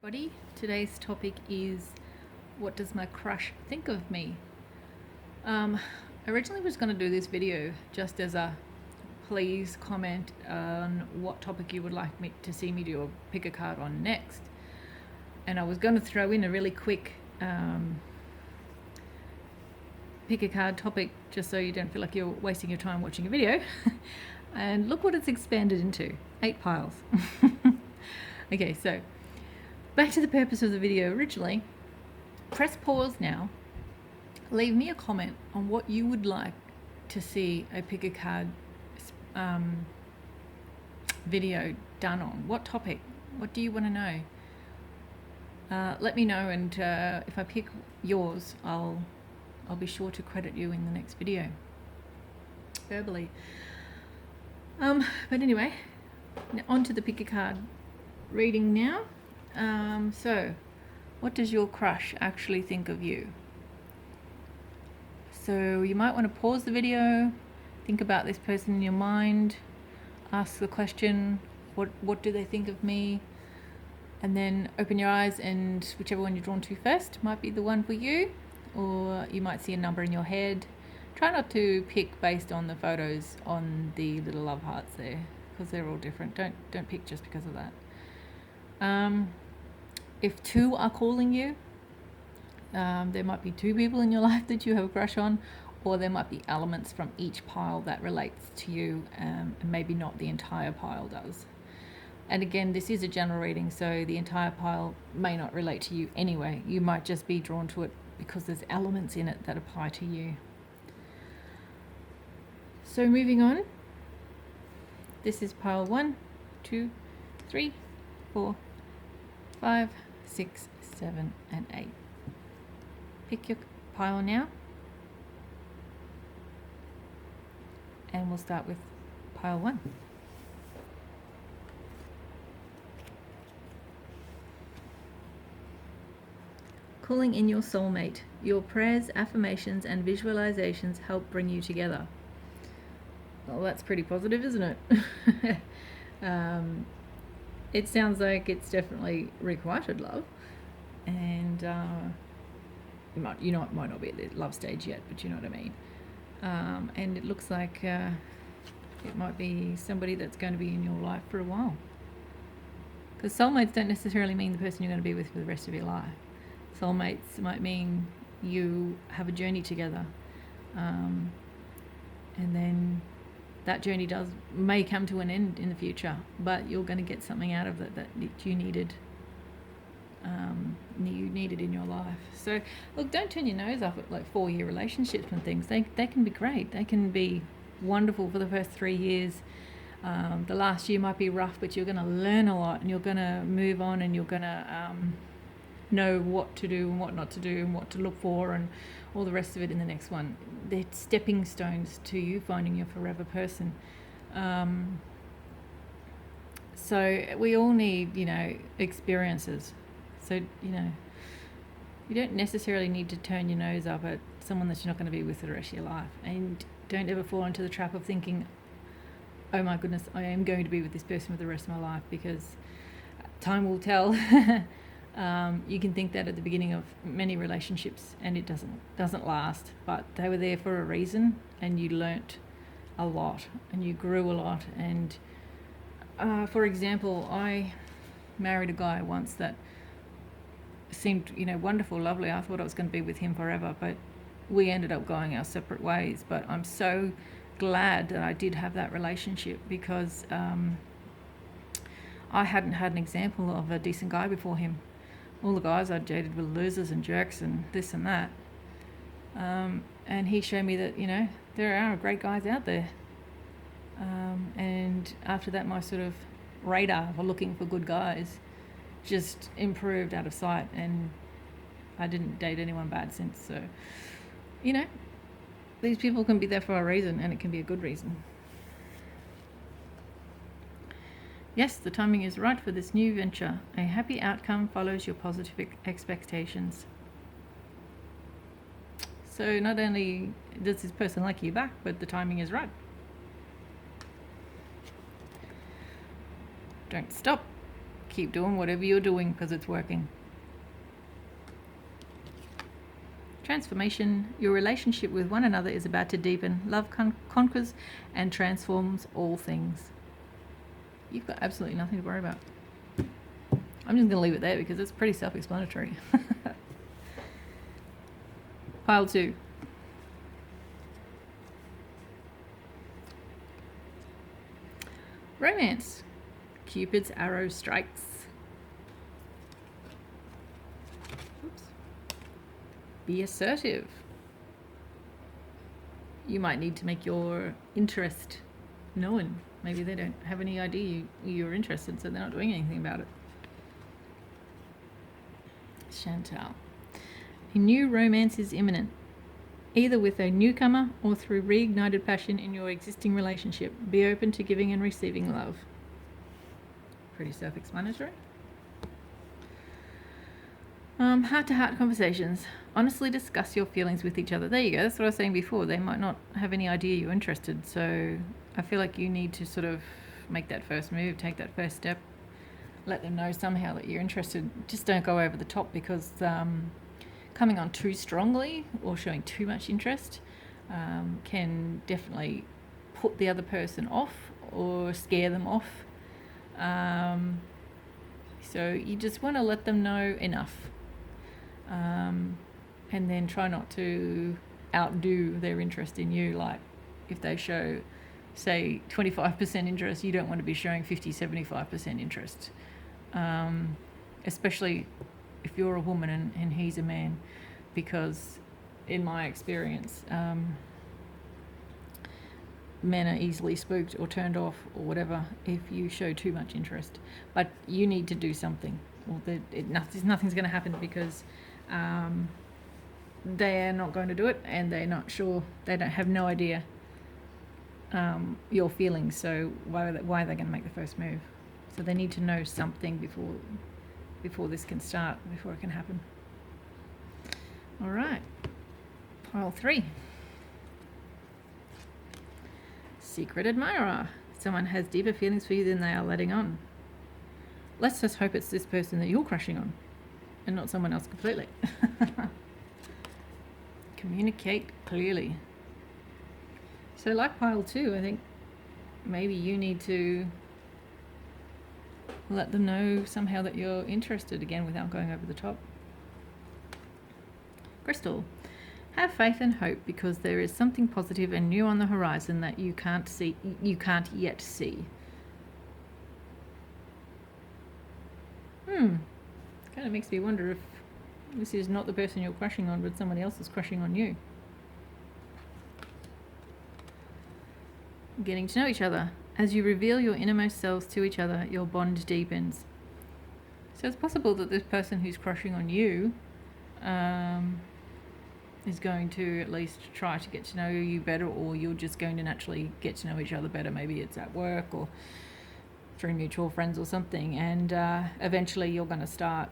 Everybody, today's topic is what does my crush think of me? Originally was going to do this video just as a please comment on what topic you would like me to see me do or pick a card on next, and I was going to throw in a really quick pick a card topic just so you don't feel like you're wasting your time watching a video. And look what it's expanded into, 8 piles. Okay, so back to the purpose of the video originally. Press pause now. Leave me a comment on what you would like to see a pick a card video done on. What topic? What do you want to know? Let me know, and if I pick yours, I'll be sure to credit you in the next video verbally. But anyway, on to the pick a card reading now. So what does your crush actually think of you? So you might want to pause the video, think about this person in your mind, ask the question, what do they think of me? And then open your eyes, and whichever one you're drawn to first might be the one for you, or you might see a number in your head. Try not to pick based on the photos on the little love hearts there, because they're all different. Don't pick just because of that. If 2 are calling you, there might be 2 people in your life that you have a crush on, or there might be elements from each pile that relates to you, and maybe not the entire pile does. And again, this is a general reading, so the entire pile may not relate to you anyway. You might just be drawn to it because there's elements in it that apply to you. So moving on, this is pile 1, 2, 3, 4, 5, 6, 7, and 8. Pick your pile now, and we'll start with pile 1. Calling in your soulmate. Your prayers, affirmations, and visualizations help bring you together. Well, that's pretty positive, isn't it? It sounds like it's definitely requited love, and it might not be at the love stage yet, but you know what I mean. And it looks like it might be somebody that's going to be in your life for a while, because soulmates don't necessarily mean the person you're going to be with for the rest of your life. Soulmates might mean you have a journey together, and then that journey may come to an end in the future, but you're going to get something out of it that you needed in your life. So look, don't turn your nose up at like 4-year relationships and things. They can be great. They can be wonderful for the first 3 years. The last year might be rough, but you're going to learn a lot, and you're going to move on, and you're going to know what to do and what not to do and what to look for and all the rest of it in the next one. They're stepping stones to you finding your forever person. So we all need, experiences. So, you don't necessarily need to turn your nose up at someone that you're not going to be with for the rest of your life. And don't ever fall into the trap of thinking, oh my goodness, I am going to be with this person for the rest of my life, because time will tell. You can think that at the beginning of many relationships, and it doesn't last, but they were there for a reason, and you learnt a lot and you grew a lot. And for example, I married a guy once that seemed wonderful, lovely. I thought I was going to be with him forever, but we ended up going our separate ways. But I'm so glad that I did have that relationship, because I hadn't had an example of a decent guy before him. All the guys I'd dated were losers and jerks and this and that. And he showed me that, there are great guys out there. And after that, my sort of radar for looking for good guys just improved out of sight, and I didn't date anyone bad since. So, these people can be there for a reason, and it can be a good reason. Yes, the timing is right for this new venture. A happy outcome follows your positive expectations. So not only does this person like you back, but the timing is right. Don't stop. keep doing whatever you're doing because it's working. Transformation. Your relationship with one another is about to deepen. Love conquers and transforms all things. You've got absolutely nothing to worry about. I'm just going to leave it there because it's pretty self-explanatory. Pile 2. Romance. Cupid's arrow strikes. Oops. Be assertive. You might need to make your interest known. Maybe they don't have any idea you're interested, so they're not doing anything about it. Chantal. A new romance is imminent, either with a newcomer or through reignited passion in your existing relationship. Be open to giving and receiving love. Pretty self-explanatory. Heart-to-heart conversations. Honestly discuss your feelings with each other. There you go. That's what I was saying before. They might not have any idea you're interested. So I feel like you need to sort of make that first move, take that first step, let them know somehow that you're interested. Just don't go over the top, because coming on too strongly or showing too much interest can definitely put the other person off or scare them off. So you just want to let them know enough. And then try not to outdo their interest in you. Like if they show, say, 25% interest, you don't want to be showing 50-75% interest. Especially if you're a woman and he's a man, because in my experience, men are easily spooked or turned off or whatever if you show too much interest. But you need to do something. Well, nothing's going to happen because they're not going to do it, and they're not sure. They don't have no idea your feelings. So why are they going to make the first move? So they need to know something before this can start, before it can happen. All right, pile 3. Secret admirer. Someone has deeper feelings for you than they are letting on. Let's just hope it's this person that you're crushing on and not someone else completely. Communicate clearly. So like pile 2, I think maybe you need to let them know somehow that you're interested, again, without going over the top. Crystal. Have faith and hope, because there is something positive and new on the horizon that you can't yet see. Kind of makes me wonder if this is not the person you're crushing on, but somebody else is crushing on you. Getting to know each other. As you reveal your innermost selves to each other, your bond deepens. So it's possible that this person who's crushing on you is going to at least try to get to know you better, or you're just going to naturally get to know each other better. Maybe it's at work or through mutual friends or something, and eventually you're going to start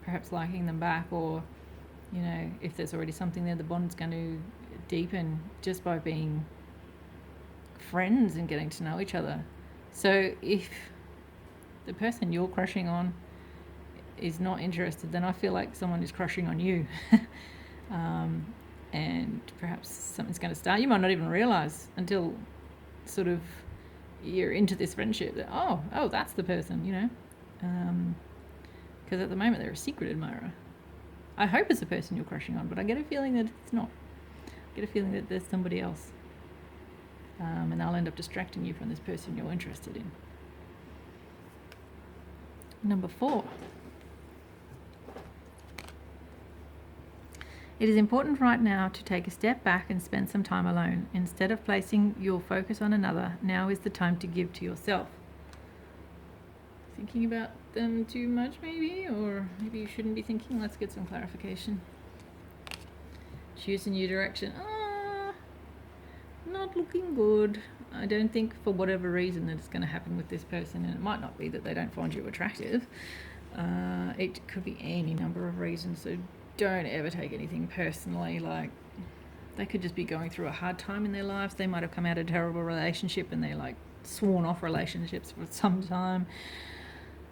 perhaps liking them back, or if there's already something there, the bond's going to deepen just by being friends and getting to know each other. So if the person you're crushing on is not interested, then I feel like someone is crushing on you. And perhaps something's going to start. You might not even realize until sort of you're into this friendship that oh that's the person, because at the moment they're a secret admirer. I hope it's the person you're crushing on, but I get a feeling that it's not. I get a feeling that there's somebody else, and they'll end up distracting you from this person you're interested in. Number 4. It is important right now to take a step back and spend some time alone. Instead of placing your focus on another, now is the time to give to yourself. Thinking about them too much, maybe? Or maybe you shouldn't be thinking. Let's get some clarification. Choose a new direction. Not looking good. I don't think for whatever reason that it's going to happen with this person, and it might not be that they don't find you attractive. It could be any number of reasons, so don't ever take anything personally. Like, they could just be going through a hard time in their lives. They might have come out of a terrible relationship and they're like sworn off relationships for some time.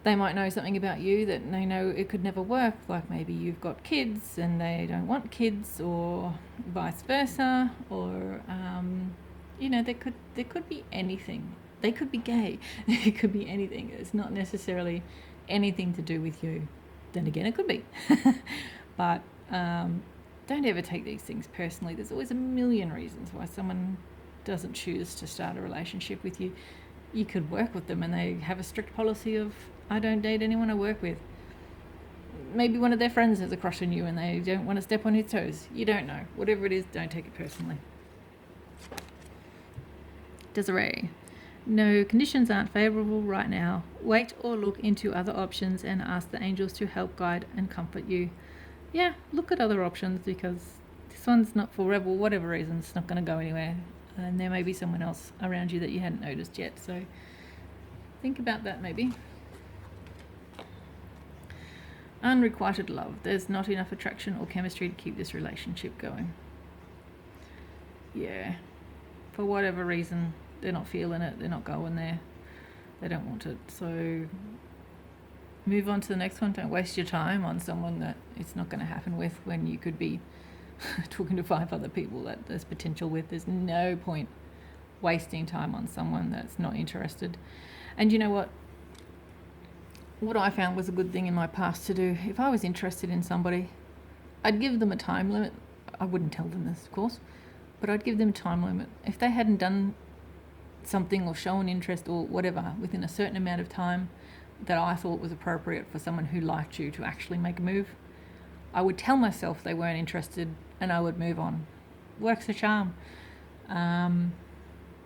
They might know something about you that they know it could never work, like maybe you've got kids and they don't want kids, or vice versa, or there could be anything. They could be gay. It could be anything. It's not necessarily anything to do with you. Then again, it could be. But don't ever take these things personally. There's always a million reasons why someone doesn't choose to start a relationship with you. You could work with them and they have a strict policy of, I don't date anyone I work with. Maybe one of their friends has a crush on you and they don't want to step on his toes. You don't know. Whatever it is, don't take it personally. Desiree. No, conditions aren't favourable right now. Wait or look into other options and ask the angels to help guide and comfort you. Yeah, look at other options, because this one's not for whatever reason, it's not going to go anywhere. And there may be someone else around you that you hadn't noticed yet. So think about that maybe. Unrequited love. There's not enough attraction or chemistry to keep this relationship going. Yeah. For whatever reason, they're not feeling it. They're not going there. They don't want it. So move on to the next one. Don't waste your time on someone that it's not going to happen with, when you could be talking to 5 other people that there's potential with. There's no point wasting time on someone that's not interested. And you know what? What I found was a good thing in my past to do. If I was interested in somebody, I'd give them a time limit. I wouldn't tell them this, of course, but I'd give them a time limit. If they hadn't done something or shown interest or whatever within a certain amount of time that I thought was appropriate for someone who liked you to actually make a move, I would tell myself they weren't interested and I would move on. Works a charm.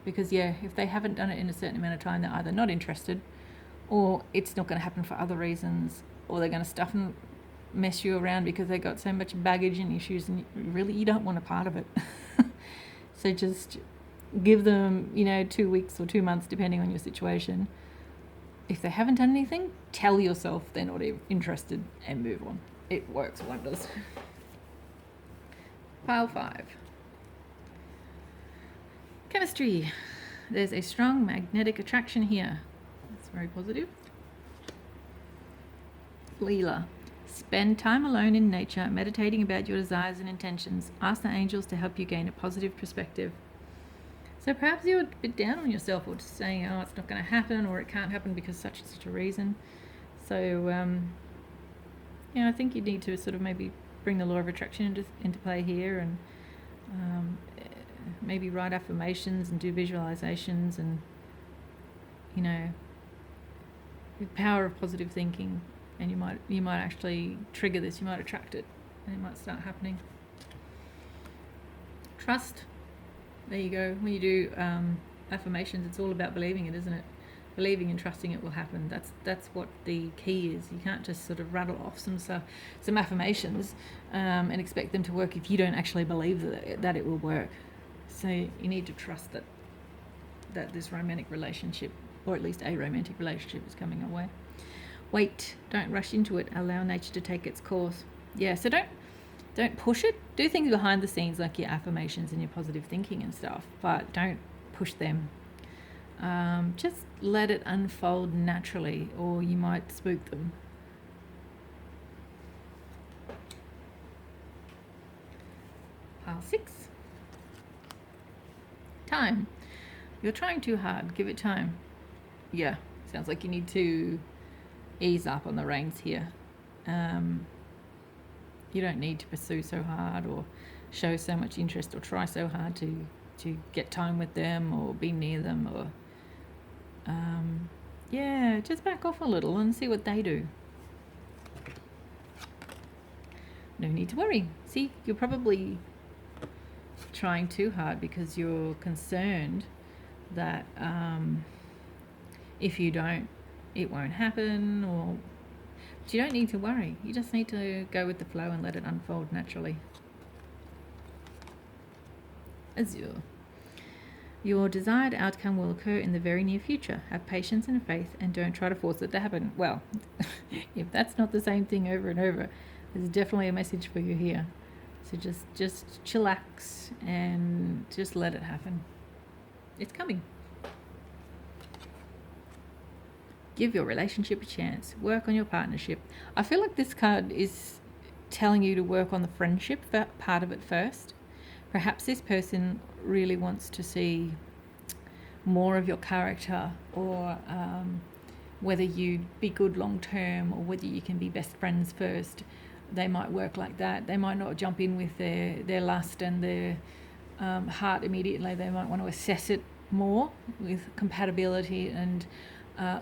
Because if they haven't done it in a certain amount of time, they're either not interested, or it's not going to happen for other reasons, or they're going to stuff and mess you around because they got so much baggage and issues, and really you don't want a part of it. So just give them 2 weeks or 2 months depending on your situation. If they haven't done anything, tell yourself they're not interested and move on. It works wonders. Pile 5. Chemistry. There's a strong magnetic attraction here. That's very positive. Leela. Spend time alone in nature, meditating about your desires and intentions. Ask the angels to help you gain a positive perspective. So perhaps you're a bit down on yourself, or just saying, oh, it's not going to happen, or it can't happen because such and such a reason. So, I think you need to sort of maybe bring the law of attraction into play here, and maybe write affirmations and do visualizations, and, the power of positive thinking, and you might actually trigger this. You might attract it, and it might start happening. Trust. There you go. When you do affirmations, it's all about believing it, isn't it? Believing and trusting it will happen. That's what the key is. You can't just sort of rattle off some affirmations and expect them to work if you don't actually believe that it will work. So you need to trust that this romantic relationship, or at least a romantic relationship, is coming your way. Wait. Don't rush into it. Allow nature to take its course. Yeah. So don't push it. Do things behind the scenes like your affirmations and your positive thinking and stuff, but don't push them. Just let it unfold naturally, or you might spook them. Pile 6. Time. You're trying too hard. Give it time. Yeah, sounds like you need to ease up on the reins here. You don't need to pursue so hard or show so much interest or try so hard to get time with them or be near them, or just back off a little and see what they do. No need to worry. See, you're probably trying too hard because you're concerned that if you don't, it won't happen, or but you don't need to worry. You just need to go with the flow and let it unfold naturally. Azure. Your desired outcome will occur in the very near future. Have patience and faith, and don't try to force it to happen. Well, if that's not the same thing over and over, there's definitely a message for you here. So just chillax and just let it happen. It's coming. Give your relationship a chance. Work on your partnership. I feel like this card is telling you to work on the friendship part of it first. Perhaps this person really wants to see more of your character, or whether you'd be good long term, or whether you can be best friends first. They might work like that. They might not jump in with their lust and their heart immediately. They might want to assess it more with compatibility and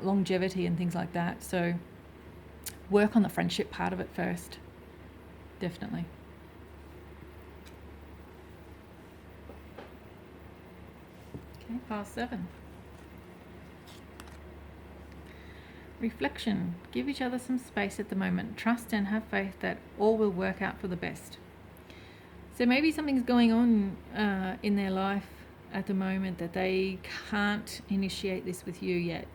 longevity and things like that. So work on the friendship part of it first, definitely. Okay, pile 7. Reflection. Give each other some space at the moment. Trust and have faith that all will work out for the best. So maybe something's going on in their life at the moment that they can't initiate this with you yet.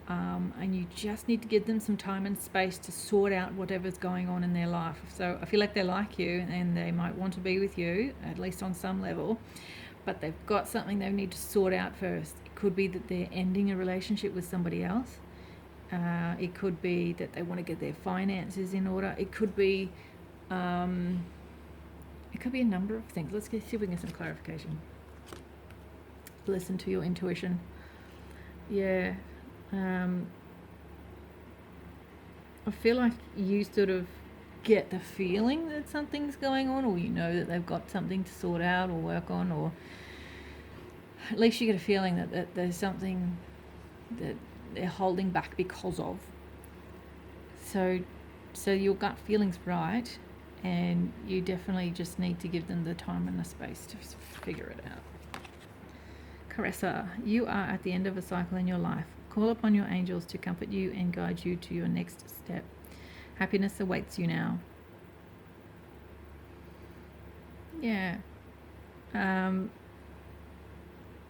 And you just need to give them some time and space to sort out whatever's going on in their life. So I feel like they like you and they might want to be with you, at least on some level, but they've got something they need to sort out first. It could be that they're ending a relationship with somebody else. It could be that they want to get their finances in order. It could be a number of things. Let's see if we can get some clarification. Listen to your intuition. Yeah. I feel like you sort of get the feeling that something's going on, or you know that they've got something to sort out or work on, or at least you get a feeling that there's something that they're holding back because of. So your gut feeling's right, and you definitely just need to give them the time and the space to figure it out. Caressa, you are at the end of a cycle in your life. Call upon your angels to comfort you and guide you to your next step. Happiness awaits you now. Yeah.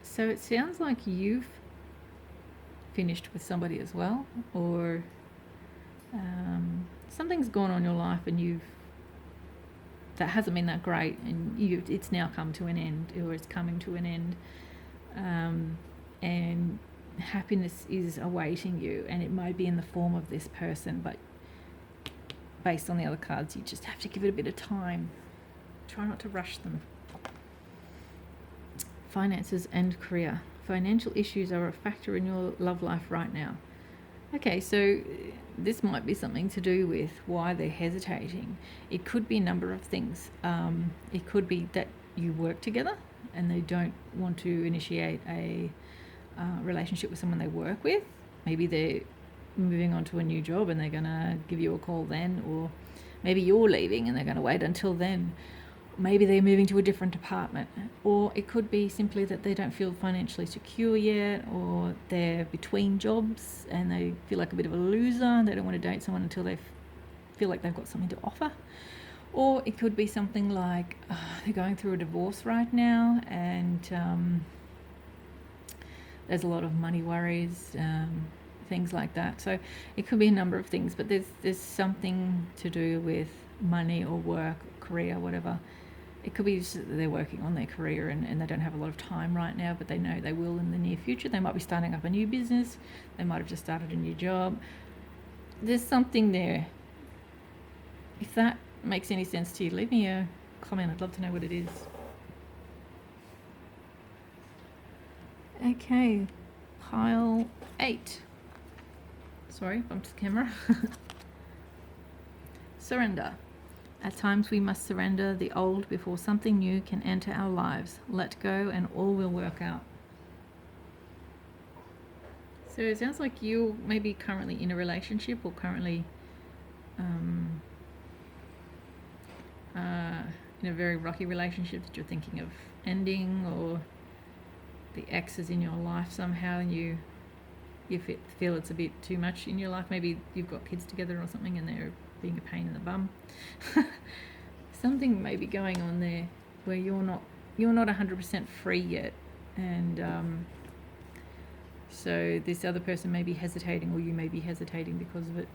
So it sounds like you've finished with somebody as well, or something's gone on in your life and that hasn't been that great, and it's now come to an end, or it's coming to an end, and happiness is awaiting you, and it might be in the form of this person, but based on the other cards, you just have to give it a bit of time. Try not to rush them. Finances and career. Financial issues are a factor in your love life right now. Okay, so this might be something to do with why they're hesitating. It could be a number of things. It could be that you work together and they don't want to initiate a relationship with someone they work with. Maybe they're moving on to a new job and they're going to give you a call then, or maybe you're leaving and they're going to wait until then. Maybe they're moving to a different department, or it could be simply that they don't feel financially secure yet, or they're between jobs and they feel like a bit of a loser. They don't want to date someone until they feel like they've got something to offer. Or it could be something like they're going through a divorce right now, and there's a lot of money worries, things like that. So it could be a number of things, but there's something to do with money or work, career, whatever. It could be just that they're working on their career and they don't have a lot of time right now, but they know they will in the near future. They might be starting up a new business. They might have just started a new job. There's something there. If that makes any sense to you, leave me a comment. I'd love to know what it is. Okay, pile 8. Sorry, bumped the camera. Surrender. At times we must surrender the old before something new can enter our lives. Let go and all will work out. So it sounds like you may be currently in a relationship, or currently in a very rocky relationship that you're thinking of ending, or the ex is in your life somehow and you feel it's a bit too much in your life. Maybe you've got kids together or something and they're being a pain in the bum. Something may be going on there where you're not 100% free yet, and so this other person may be hesitating, or you may be hesitating because of it,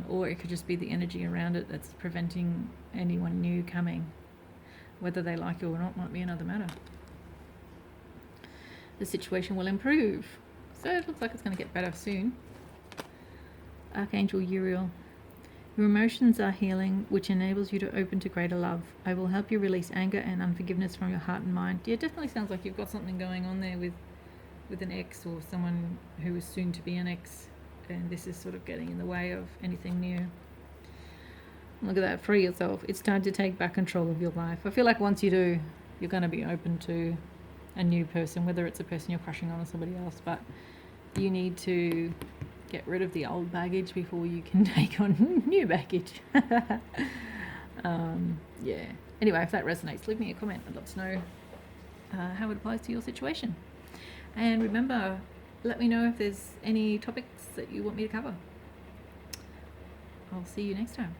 or it could just be the energy around it that's preventing anyone new coming. Whether they like you or not might be another matter. The situation will improve. So it looks like it's going to get better soon. Archangel Uriel. Your emotions are healing, which enables you to open to greater love. I will help you release anger and unforgiveness from your heart and mind. Yeah, it definitely sounds like you've got something going on there with an ex or someone who is soon to be an ex, and this is sort of getting in the way of anything new. Look at that, free yourself. It's time to take back control of your life. I feel like once you do, you're going to be open to a new person, whether it's a person you're crushing on or somebody else, but you need to get rid of the old baggage before you can take on new baggage. Yeah. Anyway, if that resonates, leave me a comment. I'd love to know how it applies to your situation. And remember, let me know if there's any topics that you want me to cover. I'll see you next time.